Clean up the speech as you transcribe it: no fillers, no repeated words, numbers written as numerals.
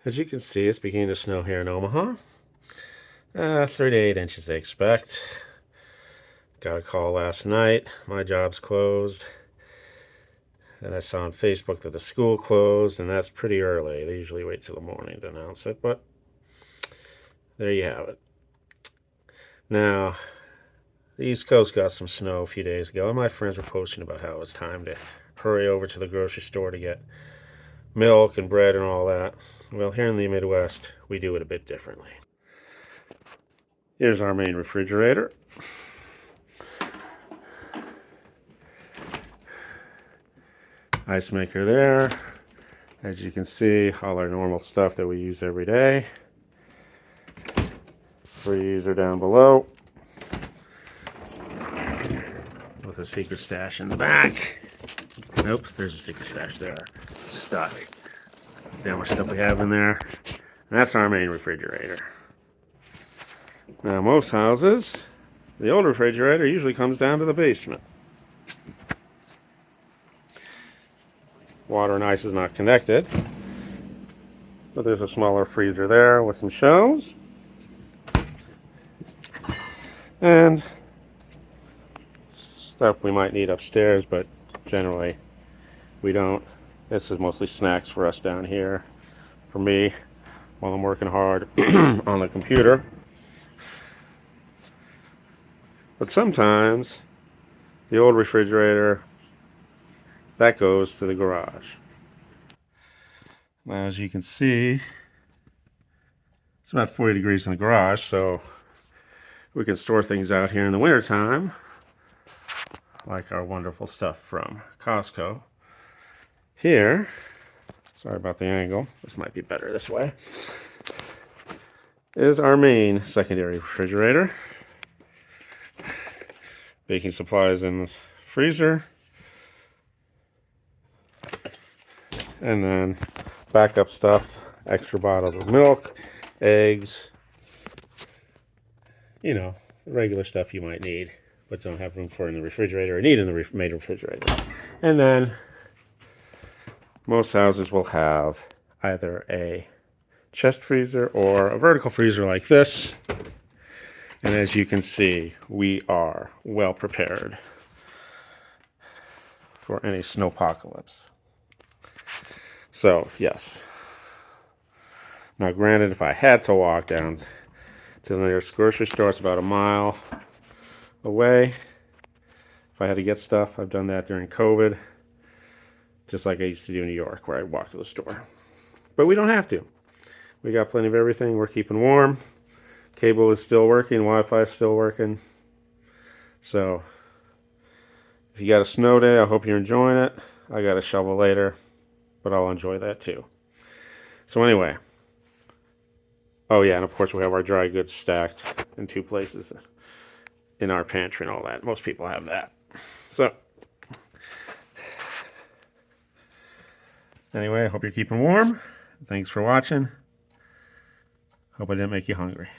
As you can see, it's beginning to snow here in Omaha. 3 to 8 inches they expect. Got a call last night. My job's closed. And I saw on Facebook that the school closed, and that's pretty early. They usually wait till the morning to announce it, but there you have it. Now, the East Coast got some snow a few days ago, and my friends were posting about how it was time to hurry over to the grocery store to get milk and bread and all that. Well, here in the Midwest, we do it a bit differently. Here's our main refrigerator. Ice maker there. As you can see, all our normal stuff that we use every day. Freezer down below with a secret stash in the back. Nope, there's a secret stash there. It's just stuff. See how much stuff we have in there? And that's our main refrigerator. Now, most houses, the old refrigerator usually comes down to the basement. Water and ice is not connected, but there's a smaller freezer there with some shelves. And stuff we might need upstairs, but generally we don't. This is mostly snacks for us down here. For me, while I'm working hard on the computer. But sometimes the old refrigerator, that goes to the garage. Now, as you can see, it's about 40 degrees in the garage, so we can store things out here in the wintertime, like our wonderful stuff from Costco. Here, sorry about the angle, this might be better this way, is our main secondary refrigerator. Baking supplies in the freezer. And then backup stuff, extra bottles of milk, eggs, you know, regular stuff you might need, but don't have room for in the refrigerator or need in the main refrigerator. And then most houses will have either a chest freezer or a vertical freezer like this. And as you can see, we are well prepared for any snowpocalypse. So, yes. Now, granted, if I had to walk down to the nearest grocery store, it's about a mile away. If I had to get stuff, I've done that during COVID, just like I used to do in New York, where I'd walk to the store. But we don't have to. We got plenty of everything. We're keeping warm. Cable is still working. Wi-Fi is still working. So, if you got a snow day, I hope you're enjoying it. I got a shovel later, but I'll enjoy that too. So anyway, oh yeah, and of course we have our dry goods stacked in 2 places in our pantry and all that. Most people have that. So anyway, I hope you're keeping warm. Thanks for watching. Hope I didn't make you hungry.